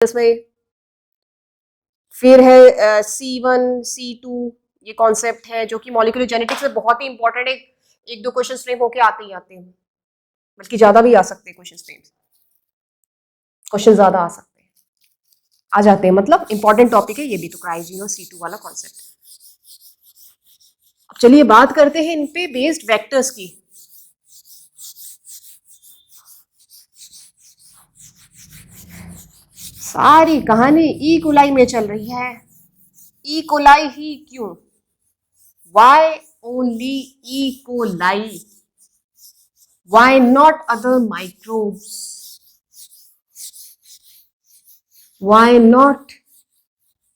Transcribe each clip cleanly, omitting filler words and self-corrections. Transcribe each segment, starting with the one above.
इसमें फिर है C1 C2, ये कॉन्सेप्ट है जो कि मॉलिक्यूलर जेनेटिक्स में बहुत ही इंपॉर्टेंट है। एक दो क्वेश्चन फ्रेम होके आते ही आते हैं, बल्कि ज्यादा भी आ सकते हैं क्वेश्चन फ्रेम, क्वेश्चन ज्यादा आ सकते हैं, आ जाते हैं, मतलब इंपॉर्टेंट टॉपिक है ये भी। तो क्रायोजेनो C2 वाला कॉन्सेप्ट। अब चलिए बात करते हैं इन पे बेस्ड वेक्टर्स की। सारी कहानी ई कोलाई में चल रही है। ई कोलाई ही क्यों? Why only E. coli? Why not other microbes? Why not?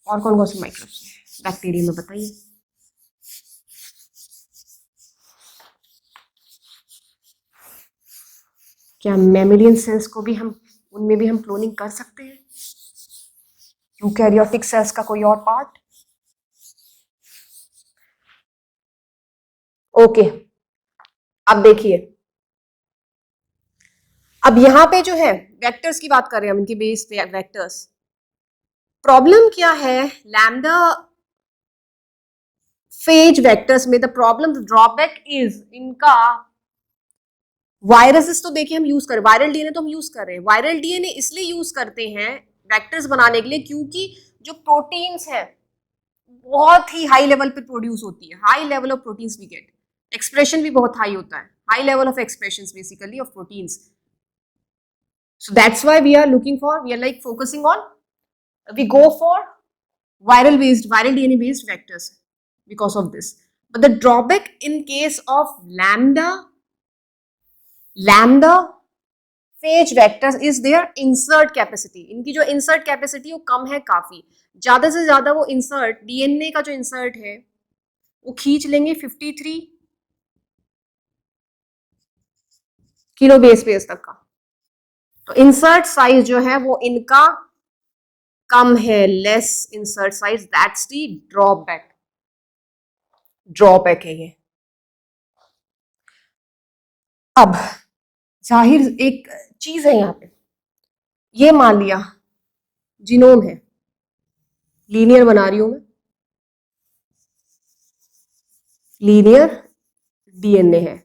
और कौन कौन से माइक्रोब्स हैं बैक्टीरिया में, बताइए। क्या मैमेलियन सेल्स को भी हम, उनमें भी हम क्लोनिंग कर सकते हैं? यूकैरियोटिक सेल्स का कोई और पार्ट? ओके, अब देखिए, अब यहां पे जो है वेक्टर्स की बात कर रहे हैं हम, इनके बेस वेक्टर्स। प्रॉब्लम क्या है लैम्डा फेज वेक्टर्स में? The problem, the drawback is इनका वायरसेस तो देखिए हम यूज कर, वायरल डीएनए तो हम यूज कर रहे हैं। वायरल डीएनए इसलिए यूज करते हैं वेक्टर्स बनाने के लिए क्योंकि जो प्रोटीन्स है बहुत ही हाई लेवल पे प्रोड्यूस होती है। High level of proteins we get, expression भी बहुत हाई होता है, high level of expression basically of proteins. So that's why we are looking for, we are like focusing on, we go for viral based, viral DNA based vectors because of this. But the drawback in case of lambda phage vectors is their insert capacity. इनकी जो insert capacity वो कम है काफी। ज्यादा से ज्यादा वो insert, DNA का जो insert है वो खींच लेंगे 53 किलो बेस पेयर तक का। तो insert size जो है वो इनका कम है, less insert size, that's the drawback। Drawback है ये। अब जाहिर एक चीज है यहाँ पे, ये मान लिया जीनोम है, लीनियर बना रही हूं मैं, लीनियर डीएनए है।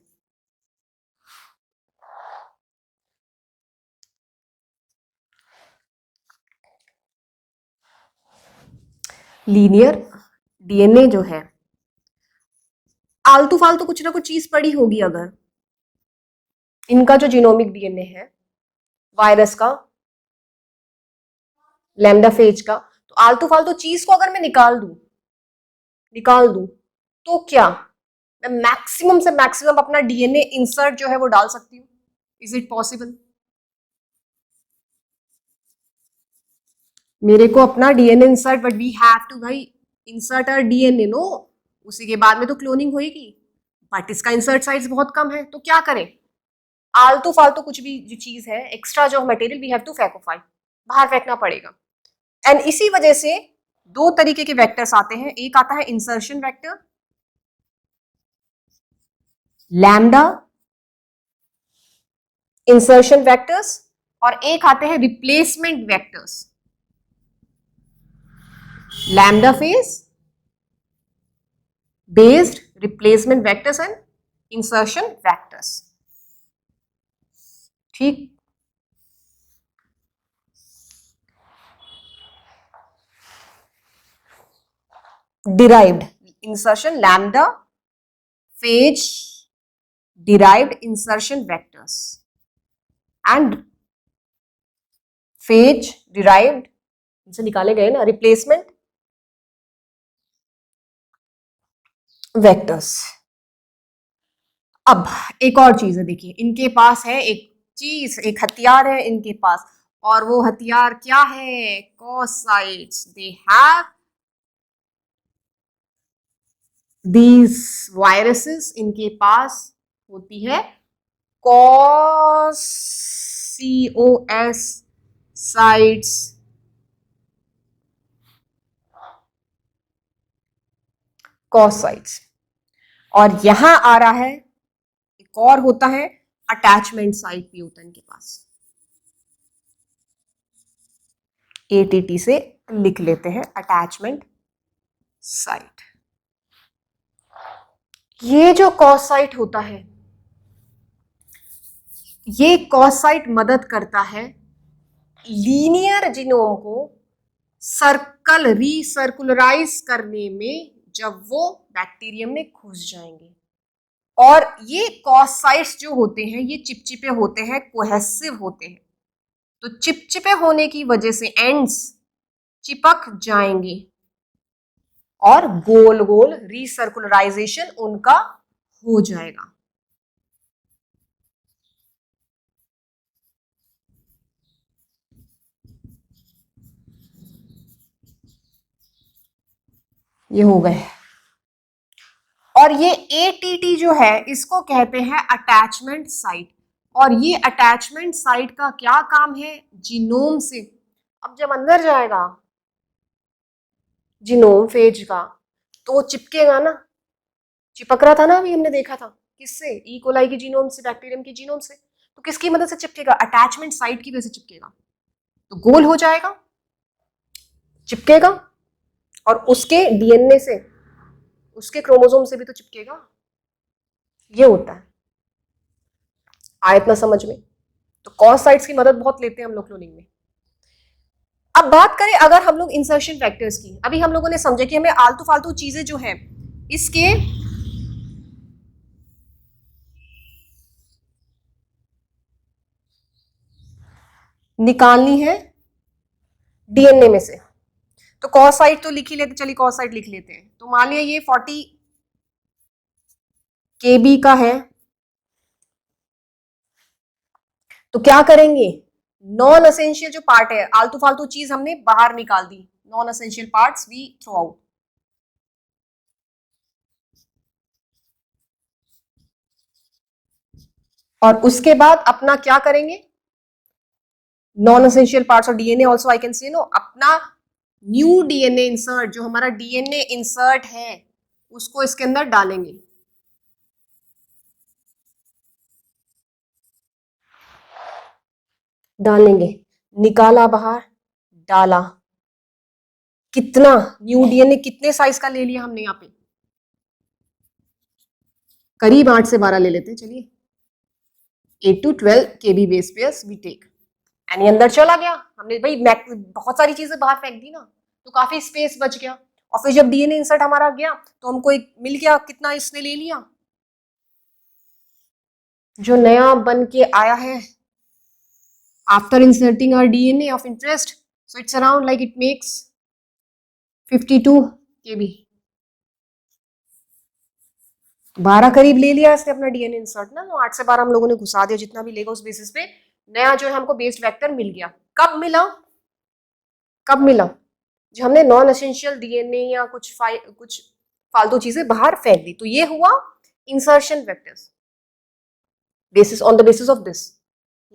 लीनियर डीएनए जो है, आलतू फालतू कुछ ना कुछ चीज पड़ी होगी। अगर इनका जो जीनोमिक डीएनए है वायरस का, लैम्डा फेज का, तो आलतू फालतू चीज को अगर मैं निकाल दूं तो क्या मैं मैक्सिमम से मैक्सिमम अपना डीएनए इंसर्ट जो है वो डाल सकती हूँ? Is it possible? मेरे को अपना DNA insert, but we have to भाई इंसर्ट आवर डीएनए नो, उसी के बाद में तो क्लोनिंग होगी, बट इसका इंसर्ट साइज बहुत कम है। तो क्या करें? आलतू फालतू कुछ भी जो चीज है एक्स्ट्रा जो मटेरियल वी हैव टू फैकोफाई, बाहर फेंकना पड़ेगा। एंड इसी वजह से दो तरीके के वेक्टर्स आते हैं। एक आता है insertion vector, lambda insertion vectors, और एक आते हैं replacement vectors, lambda phase based replacement vectors and insertion vectors. ठीक, derived insertion, lambda phage derived insertion vectors and phage derived, इनसे निकाले गए ना, रिप्लेसमेंट वेक्टर्स। अब एक और चीज है, देखिए इनके पास है एक चीज, एक हथियार है इनके पास, और वो हथियार क्या है? कॉसाइट्स। दे हैव दीज वायरसेस, इनके पास होती है COS साइट्स, कॉसाइट्स। और यहां आ रहा है एक और होता है अटैचमेंट साइट भी होता है इनके पास। ATT से लिख लेते हैं, अटैचमेंट साइट। ये जो कॉस साइट होता है, ये कॉस साइट मदद करता है लीनियर जीनोम को सर्कल रीसर्कुलराइज करने में, जब वो बैक्टीरियम में घुस जाएंगे। और ये कॉस साइट्स जो होते हैं ये चिपचिपे होते हैं, कोहेसिव होते हैं। तो चिपचिपे होने की वजह से एंड्स चिपक जाएंगे और गोल गोल रीसर्कुलराइजेशन उनका हो जाएगा। ये हो गए। और ये ATT जो है इसको कहते हैं अटैचमेंट साइट। और ये अटैचमेंट साइट का क्या काम है? जीनोम से अब जब अंदर जाएगा जीनोम फेज का तो चिपकेगा ना, चिपक रहा था ना, अभी हमने देखा था। किससे? ई कोलाई की जीनोम से, बैक्टीरियम की जीनोम से। तो किसकी मदद से चिपकेगा? अटैचमेंट साइट की वजह से चिपकेगा। तो गोल हो जाएगा, चिपकेगा, और उसके DNA से, उसके क्रोमोसोम से भी तो चिपकेगा। ये होता है। आया इतना समझ में? तो कॉस साइट्स की मदद बहुत लेते हैं हम लोग क्लोनिंग में। अब बात करें अगर हम लोग इंसर्शन फैक्टर्स की, अभी हम लोगों ने समझा कि हमें आलतू फालतू चीजें जो है इसके निकालनी है DNA में से। तो कॉस साइट तो लिख ही लेते, चलिए कॉस साइट लिख लेते हैं। तो मान लिया ये 40 KB का है, तो क्या करेंगे? नॉन असेंशियल जो पार्ट है, आलतू फालतू चीज हमने बाहर निकाल दी, non essential parts we throw out. और उसके बाद अपना क्या करेंगे? नॉन असेंशियल पार्ट्स और DNA also I can say no, अपना न्यू DNA इंसर्ट, जो हमारा DNA इंसर्ट है उसको इसके अंदर डालेंगे। डालेंगे, निकाला बाहर, डाला। कितना न्यू DNA, कितने साइज का ले लिया हमने यहाँ पे? करीब 8 से 12 ले लेते हैं, चलिए 8 to 12 KB base pairs we take. And ये अंदर चला गया, हमने भाई बहुत सारी चीजें बाहर फेंक दी ना, तो काफी स्पेस बच गया। और फिर जब DNA इंसर्ट हमारा गया तो हमको एक मिल गया, कितना इसने ले लिया? जो नया बन के आया है after inserting our DNA of interest, so it's around like it makes 52 KB। 12 करीब ले लिया इसने अपना DNA इंसर्ट ना, तो 8 से 12 हम लोगों ने घुसा दिया, जितना भी लेगा उस बेसिस पे नया जो है हमको बेस्ड वेक्टर मिल गया। कब मिला? कब मिला? जो हमने नॉन एसेंशियल DNA या कुछ फालतू चीजें बाहर फेंक दी। तो ये हुआ insertion vectors basis on the basis of this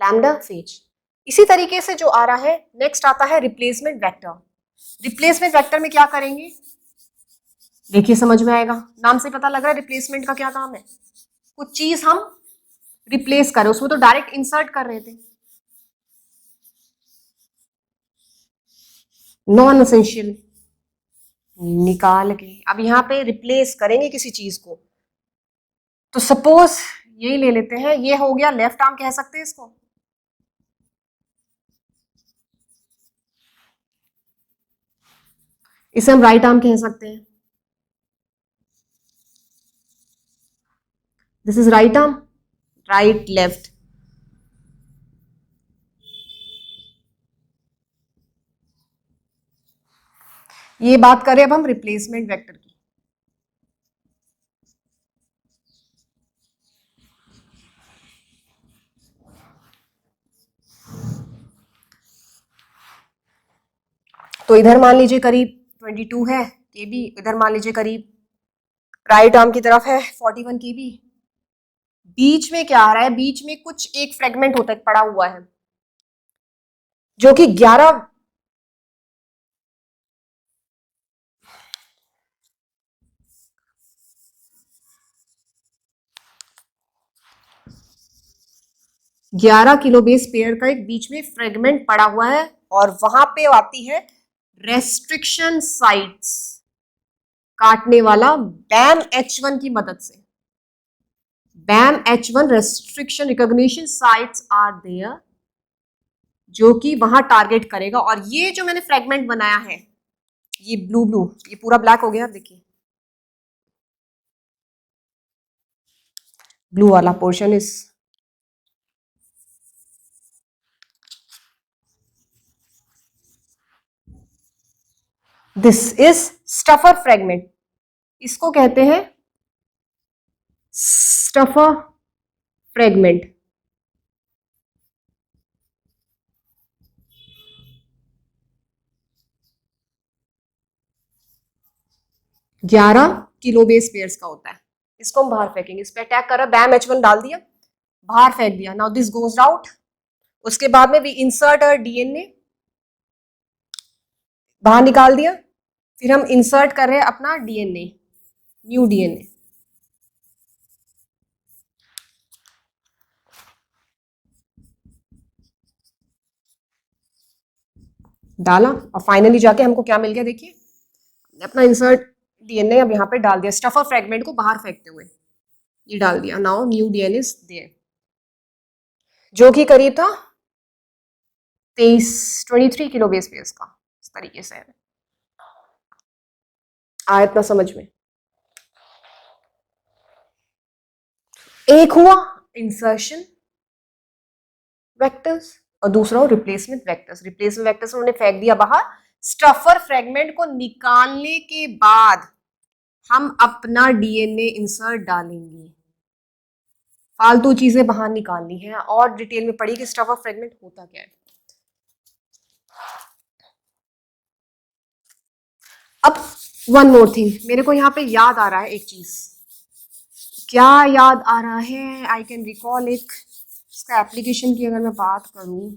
lambda phase. इसी तरीके से जो आ रहा है नेक्स्ट आता है रिप्लेसमेंट वेक्टर। रिप्लेसमेंट वेक्टर में क्या करेंगे? देखिए समझ में आएगा, नाम से पता लग रहा है रिप्लेसमेंट का क्या काम है। कुछ चीज हम रिप्लेस करें, उसमें तो डायरेक्ट इंसर्ट कर रहे थे, नॉन एसेंशियल निकाल के अब यहाँ पे रिप्लेस करेंगे किसी चीज को। तो सपोज यही ले लेते हैं, ये हो गया लेफ्ट आर्म कह सकते हैं इसको, इसे हम राइट आर्म कह सकते हैं। This is right arm, right left. ये बात करें अब हम रिप्लेसमेंट वेक्टर की। तो इधर मान लीजिए करीब 22 है KB, इधर मान लीजिए करीब राइट आर्म की तरफ है 41 KB। बीच में क्या आ रहा है? बीच में कुछ एक फ्रेगमेंट होता है, पड़ा हुआ है, जो कि 11 किलो बेस पेयर का एक बीच में फ्रेगमेंट पड़ा हुआ है और वहां पे आती है रेस्ट्रिक्शन साइट्स, काटने वाला बैम H1 की मदद से। Bam H1 restriction recognition sites are there, जो कि वहां टारगेट करेगा। और ये जो मैंने फ्रेगमेंट बनाया है, ये ब्लू ब्लू, ये पूरा ब्लैक हो गया, देखिए ब्लू वाला portion is this is stuffer fragment, इसको कहते हैं स्टफर फ्रेगमेंट। ग्यारह किलो बेस पेयर्स का होता है। इसको हम बाहर फेंकेंगे, इस पे अटैक कर रहा, बैम H1 डाल दिया, बाहर फेंक दिया। Now this goes out. उसके बाद में भी इंसर्ट अ DNA, बाहर निकाल दिया। फिर हम इंसर्ट कर रहे हैं अपना DNA, न्यू DNA। डाला और फाइनली जाके हमको क्या मिल गया, देखिए अपना इंसर्ट DNA अब यहाँ पे डाल दिया, स्टफर फ्रेगमेंट को बाहर फेंकते हुए ये डाल दिया। Now new DNA is there, जो कि करीब था 23 किलो बेस पेयर्स का। इस तरीके से है, आया इतना समझ में। एक हुआ इंसर्शन वेक्टर्स और दूसरा हो रिप्लेसमेंट वेक्टर्स। रिप्लेसमेंट वेक्टर्स उन्होंने फेंक दिया बाहर। स्टफर फ्रेगमेंट को निकालने के बाद हम अपना DNA इंसर्ट डालेंगे। फालतू चीजें बाहर निकालनी है और डिटेल में पढ़ी कि स्टफर फ्रेगमेंट होता क्या है। अब वन मोर थिंग, मेरे को यहाँ पे याद आ रहा है एक चीज। क्या याद आ रहा है? आई कैन रिकॉल एक, इसका एप्लीकेशन की अगर मैं बात करूं,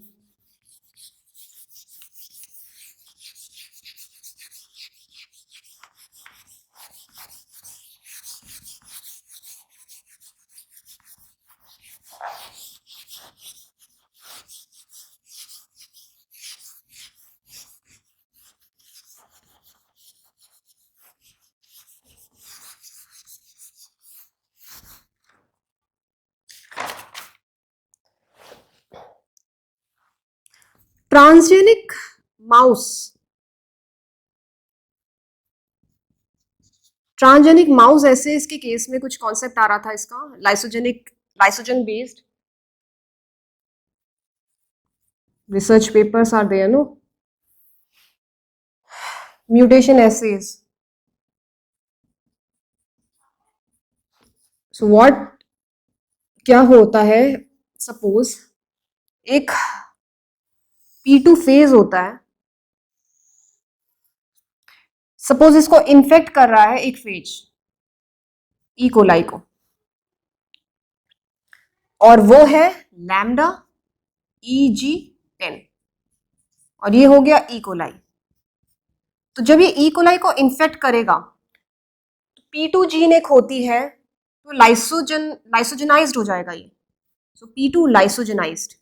ट्रांसजेनिक माउस, ट्रांसजेनिक माउस ऐसे इसके केस में कुछ कॉन्सेप्ट आ रहा था इसका, lysogen based research papers are there, no mutation assays. So what, क्या होता है, सपोज एक P2 फेज होता है, सपोज इसको इन्फेक्ट कर रहा है एक फेज ई कोलाई को, और वो है लैम्डा EG10, और ये हो गया ई कोलाई। तो जब ये ई कोलाई को इन्फेक्ट करेगा तो P2 जीन एक होती है, तो लाइसोजेनाइज्ड हो जाएगा ये। सो P2 लाइसोजेनाइज्ड।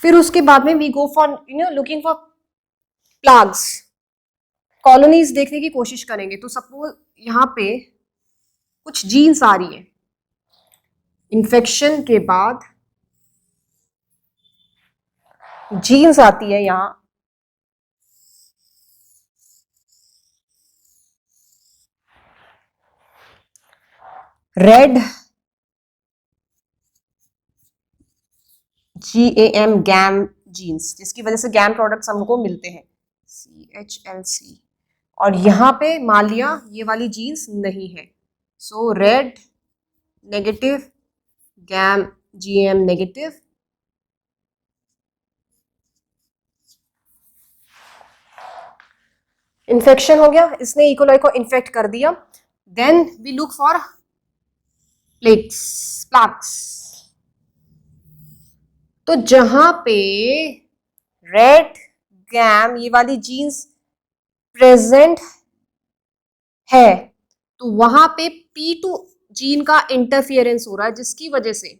फिर उसके बाद में we go for looking for plaques, colonies देखने की कोशिश करेंगे। तो सपोज यहाँ पे कुछ जीन्स आ रही है, इन्फेक्शन के बाद जीन्स आती है यहाँ, रेड GAM गैम जीन्स, जिसकी वजह से गैम प्रोडक्ट्स हमको मिलते हैं CHLC। और यहाँ पे मान लिया ये वाली जीन्स नहीं है, so red negative gam GAM negative, infection हो गया, इसने ई कोलाई को इन्फेक्ट कर दिया। Then we look for plaques. तो जहां पे रेड गैम ये वाली जीन्स प्रेजेंट है, तो वहां पे P2 जीन का इंटरफियरेंस हो रहा है जिसकी वजह से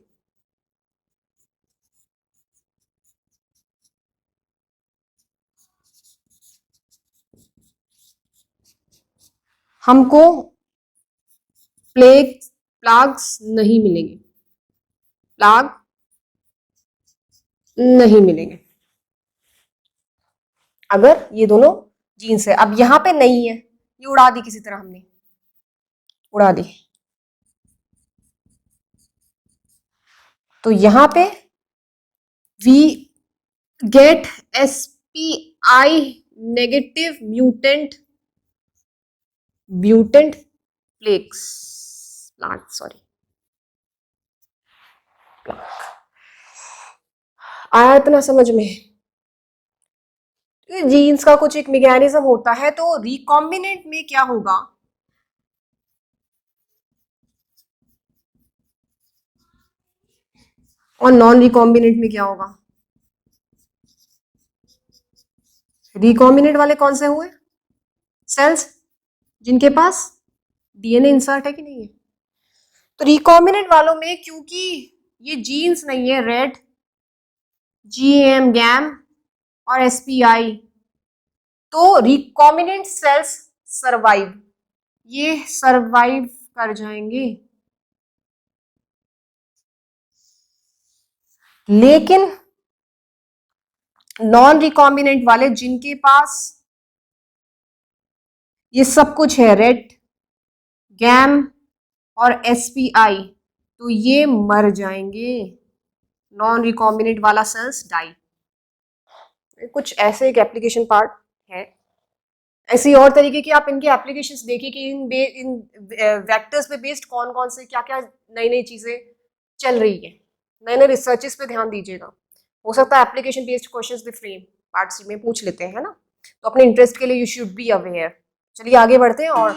हमको प्लाग्स नहीं मिलेंगे, प्लाग नहीं मिलेंगे अगर ये दोनों जीन्स है। अब यहां पे नहीं है, ये उड़ा दी किसी तरह, हमने उड़ा दी, तो यहां पे we get SPI negative mutant plaques plant sorry आया इतना समझ में? जीन्स का कुछ एक मैकेनिज्म होता है, तो रिकॉम्बिनेंट में क्या होगा, और नॉन रिकॉम्बिनेंट में क्या होगा? रिकॉम्बिनेंट वाले कौन से हुए? सेल्स जिनके पास DNA इंसर्ट है कि नहीं है। तो रिकॉम्बिनेंट वालों में क्योंकि ये जीन्स नहीं है, रेड GAM गैम और SPI, तो रिकॉम्बिनेंट सेल्स सरवाइव, ये सरवाइव कर जाएंगे। लेकिन नॉन रिकॉम्बिनेंट वाले जिनके पास ये सब कुछ है, रेड गैम और SPI, तो ये मर जाएंगे। नॉन रिकॉम्बिनेंट वाला सेल्स डाई। कुछ ऐसे एक एप्लीकेशन पार्ट है। ऐसी और तरीके की आप इनके एप्लीकेशंस देखिए कि इन वेक्टर्स पे बेस्ड कौन कौन से क्या क्या नई नई चीजें चल रही है। नए नए रिसर्चेस पे ध्यान दीजिएगा। हो सकता है एप्लीकेशन बेस्ड क्वेश्चंस भी फ्रेम पार्ट सी में पूछ लेते हैं, है ना। तो अपने इंटरेस्ट के लिए यू शुड बी अवेयर। चलिए आगे बढ़ते हैं और